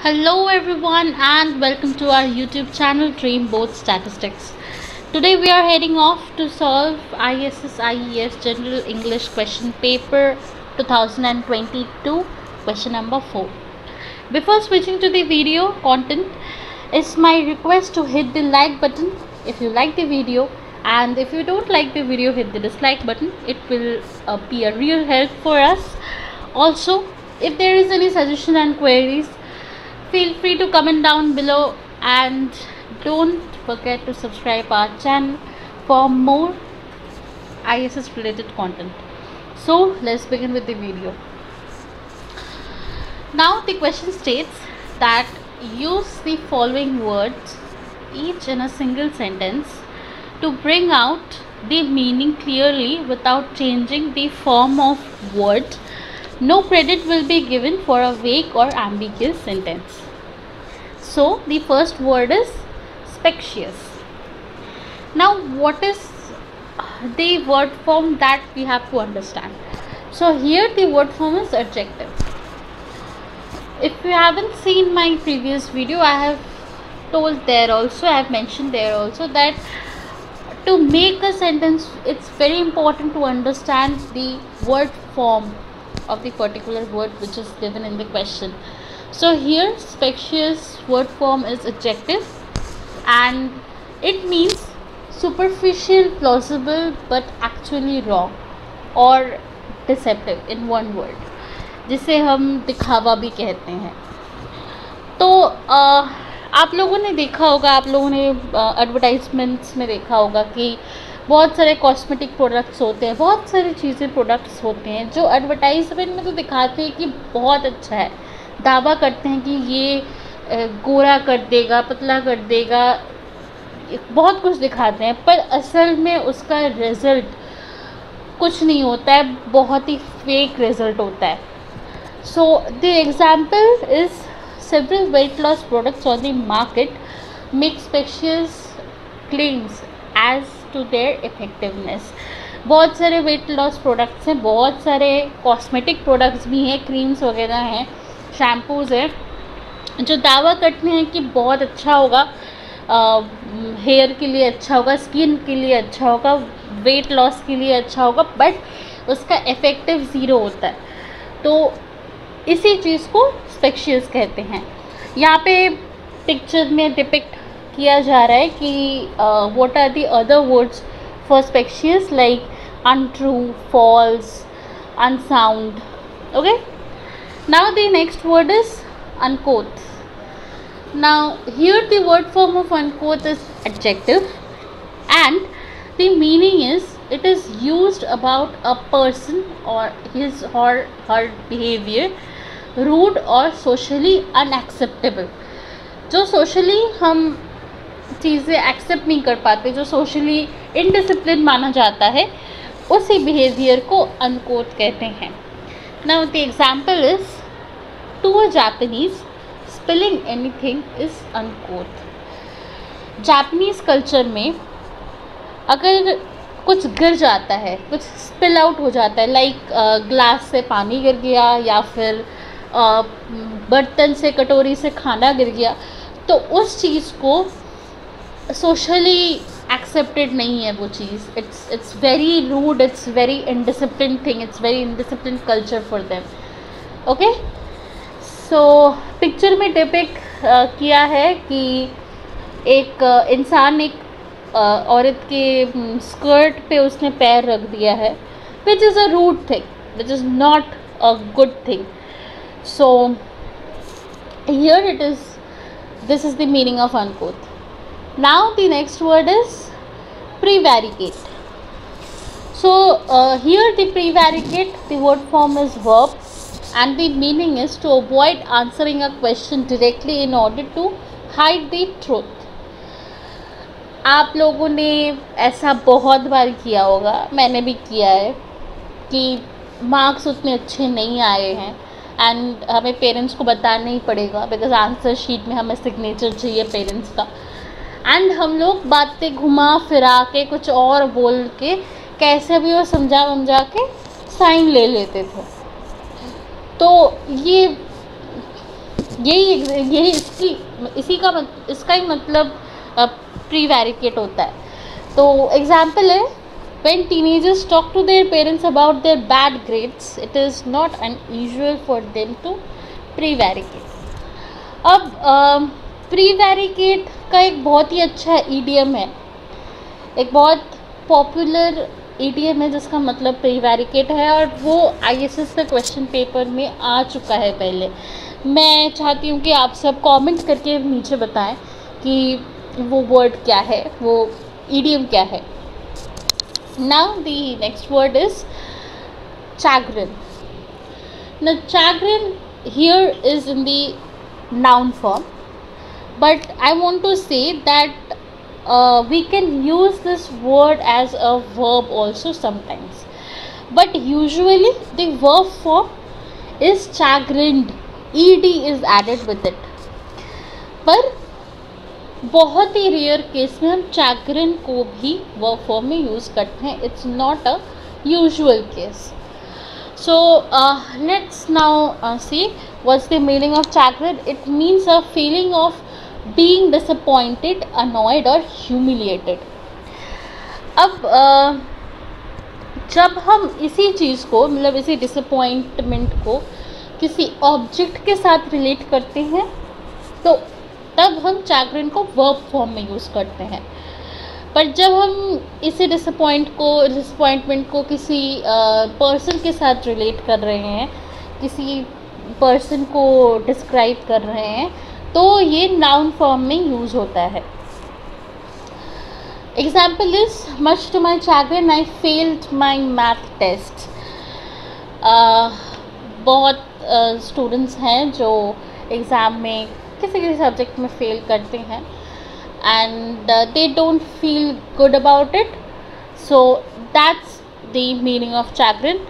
Hello everyone and welcome to our YouTube channel Dream Board Statistics. Today we are heading off to solve ISS IES General English Question Paper 2022 question number 4. Before switching to the video content, it's my request to hit the like button if you like the video, and if you don't like the video, hit the dislike button. It will be a real help for us. Also, if there is any suggestion and queries, feel free to comment down below, and don't forget to subscribe our channel for more ISS related content. So let's begin with the video. Now the question states that use the following words, each in a single sentence, to bring out the meaning clearly without changing the form of words. No credit will be given for a vague or ambiguous sentence. So the first word is spacious. Now what is the word form that we have to understand? So here the word form is adjective. If you haven't seen my previous video, I have told there also, I have mentioned there also that to make a sentence, it's very important to understand the word form of the particular word which is given in the question. So here spacious word form is adjective, and it means superficial, plausible but actually wrong or deceptive in one word, जिसे हम दिखावा भी कहते हैं. तो आप लोगों ने देखा होगा, आप लोगों ने एडवर्टाइजमेंट्स में देखा होगा कि बहुत सारे कॉस्मेटिक प्रोडक्ट्स होते हैं, बहुत सारी चीज़ें प्रोडक्ट्स होते हैं जो एडवर्टाइजमेंट में तो दिखाते हैं कि बहुत अच्छा है, दावा करते हैं कि ये गोरा कर देगा, पतला कर देगा, बहुत कुछ दिखाते हैं, पर असल में उसका रिज़ल्ट कुछ नहीं होता है, बहुत ही फेक रिज़ल्ट होता है. So the example is several weight loss products on the market make specious claims as to their effectiveness. बहुत सारे वेट लॉस प्रोडक्ट्स हैं, बहुत सारे कॉस्मेटिक प्रोडक्ट्स भी हैं, क्रीम्स वगैरह हैं, शैम्पूज़ हैं, जो दावा करते हैं कि बहुत अच्छा होगा, हेयर के लिए अच्छा होगा, स्किन के लिए अच्छा होगा, वेट लॉस के लिए अच्छा होगा, बट उसका इफ़ेक्टिव ज़ीरो होता है. तो इसी चीज़ को स्पेशियस कहते हैं. यहाँ पे पिक्चर में डिपिक्ट किया जा रहा है कि what are the other words for specious, like untrue, false, unsound. Okay, now the next word is uncouth. Now here the word form of uncouth is adjective, and the meaning is it is used about a person or his or her behavior rude और socially unacceptable. जो socially हम चीज़ें accept नहीं कर पाते, जो socially indiscipline माना जाता है, उसी बिहेवियर को अनकोथ कहते हैं. Now the example is to a Japanese spilling anything is uncouth. Japanese culture में अगर कुछ गिर जाता है, कुछ स्पिल आउट हो जाता है, लाइक ग्लास से पानी गिर गया या फिर बर्तन से, कटोरी से खाना गिर गया, तो उस चीज़ को सोशली एक्सेप्टेड नहीं है वो चीज़. It's very rude, it's very indiscipline thing, it's very indiscipline culture for them. Okay, so picture में डिपिक्ट किया है कि एक इंसान एक औरत के स्कर्ट पे उसने पैर रख दिया है, which is a rude thing, which is not a good thing. So here it is, this is the meaning of uncouth. Now the next word is prevaricate. So here the prevaricate, the word form is verb, and the meaning is to avoid answering a question directly in order to hide the truth. आप लोगों ने ऐसा बहुत बार किया होगा, मैंने भी किया है, कि मार्क्स उतने अच्छे नहीं आए हैं एंड हमें पेरेंट्स को बताना ही पड़ेगा, बिकॉज आंसर शीट में हमें सिग्नेचर चाहिए पेरेंट्स का, एंड हम लोग बातें घुमा फिरा के कुछ और बोल के कैसे भी वो समझा के साइन ले लेते थे. तो ये यही इसका ही मतलब प्रीवैरिकेट होता है। तो एग्जाम्पल है, when teenagers talk to their parents about their bad grades, it is not unusual for them to prevaricate. अब प्रीवैरिकेट का एक बहुत ही अच्छा ईडियम है, एक बहुत पॉपुलर ईडियम है जिसका मतलब प्रीवैरिकेट है, और वो ISS का क्वेश्चन पेपर में आ चुका है पहले। मैं चाहती हूँ कि आप सब कमेंट करके नीचे बताएं कि वो वर्ड क्या है, वो ईडियम क्या है। Now the next word is chagrin. Now chagrin here is in the noun form, but I want to say that we can use this word as a verb also sometimes, but usually the verb form is chagrined, ed is added with it. पर बहुत ही rare case में हम चैग्रिन को भी verb form में use करते हैं, it's not a usual case. So let's now see what's the meaning of chagrin. It means a feeling of being disappointed, annoyed और ह्यूमिलिएटेड। अब जब हम इसी चीज़ को, मतलब इसी डिसअपॉइंटमेंट को किसी ऑब्जेक्ट के साथ रिलेट करते हैं, तो तब हम चैग्रिन को वर्ब फॉर्म में यूज़ करते हैं। पर जब हम इसी डिसअपॉइंटमेंट को किसी पर्सन के साथ रिलेट कर रहे हैं, किसी पर्सन को डिस्क्राइब कर रहे हैं, तो ये नाउन फॉर्म में यूज़ होता है। Example is, much to my chagrin I failed my math test. बहुत स्टूडेंट्स हैं जो एग्ज़ाम में किसी सब्जेक्ट में फेल करते हैं and they don't feel good about it, so that's the meaning of chagrin.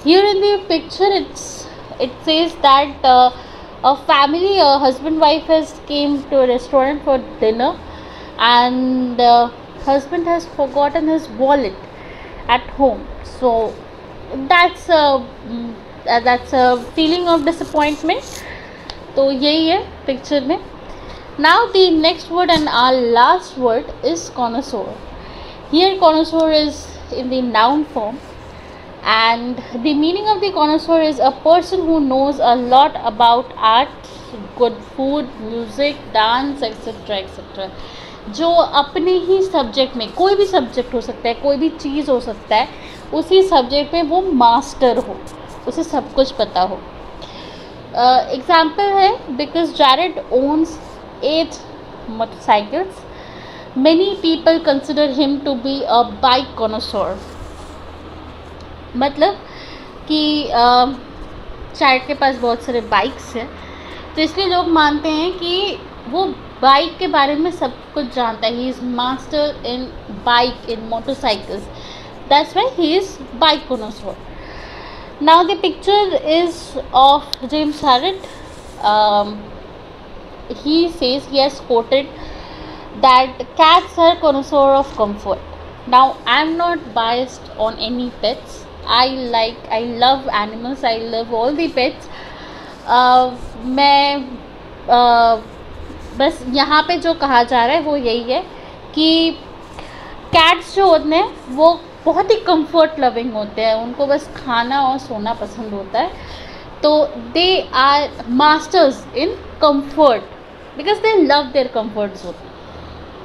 Here in the picture it says that a family, a husband wife has came to a restaurant for dinner, and husband has forgotten his wallet at home, so that's a feeling of disappointment. तो यही है picture में। Now the next word and our last word is connoisseur. Here connoisseur is in the noun form, and the meaning of the connoisseur is a person who knows a lot about art, good food, music, dance, etc. etc. जो अपने ही subject में, कोई भी subject हो सकता है, कोई भी चीज़ हो सकता है, उसी सब्जेक्ट में वो मास्टर हो, उसे सब कुछ पता हो। एग्जाम्पल है, because Jared owns 8 motorcycles, many people consider him to be a bike connoisseur. मतलब कि Jared के पास बहुत सारे बाइक्स हैं, तो इसलिए लोग मानते हैं कि वो बाइक के बारे में सब कुछ जानता है। He is master in bike, in motorcycles, that's why he is bike connoisseur. Now the picture is of James Harrod. He says, he has quoted that cats are connoisseur of comfort. Now I am not biased on any pets. I love animals. I love all the pets. मैं बस यहाँ पे जो कहा जा रहा है वो यही है कि कैट्स जो होते हैं वो बहुत ही कंफर्ट लविंग होते हैं, उनको बस खाना और सोना पसंद होता है, तो they are masters in comfort because they love their comfort zone.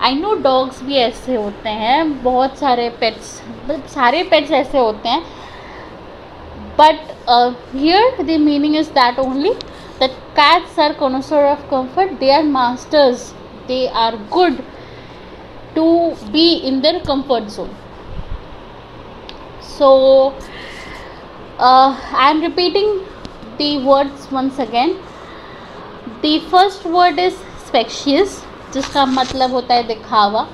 I know dogs भी ऐसे होते हैं, बहुत सारे पेट्स, मतलब सारे पेट्स ऐसे होते हैं, but here the meaning is that only that cats are connoisseur of comfort, they are masters, they are good to be in their comfort zone. So I am repeating the words once again. The first word is specious, जिसका मतलब होता है दिखावा.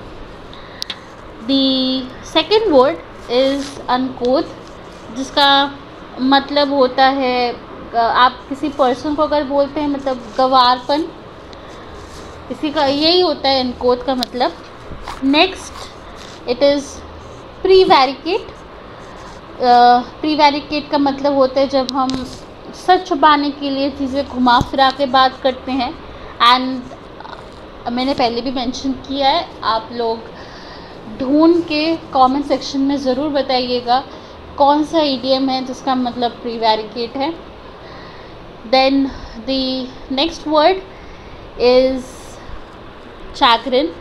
The second word is uncouth, जिसका मतलब होता है, आप किसी पर्सन को अगर बोलते हैं मतलब गंवारपन, किसी का यही होता है uncouth का मतलब. Next it is prevaricate. प्रीवैरिकेट का मतलब होता है जब हम सच छुपाने के लिए चीज़ें घुमा फिरा के बात करते हैं। एंड मैंने पहले भी मेंशन किया है, आप लोग ढूंढ के कमेंट सेक्शन में ज़रूर बताइएगा कौन सा ईडियम है जिसका मतलब प्रीवैरिकेट है। Then the next word is chagrin.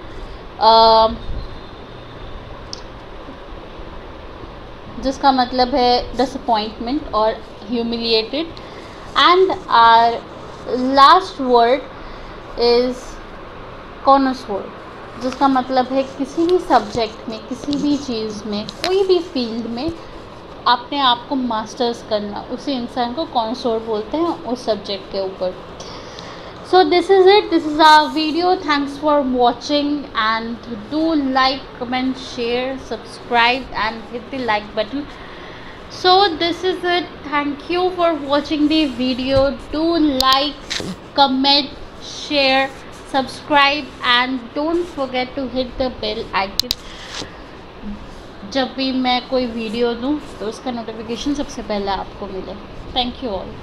जिसका मतलब है डिसअपॉइंटमेंट और humiliated. And our last word is consort, जिसका मतलब है किसी भी सब्जेक्ट में, किसी भी चीज़ में, कोई भी फील्ड में अपने आप को मास्टर्स करना, उसी इंसान को कॉनसोर बोलते हैं उस सब्जेक्ट के ऊपर। So this is it. This is our video. Thanks for watching, and do like, comment, share, subscribe, and hit the like button. So this is it. Thank you for watching the video. Do like, comment, share, subscribe, and don't forget to hit the bell icon. जब भी मैं कोई video दूँ तो उसका notification सबसे पहले आपको मिले। Thank you all.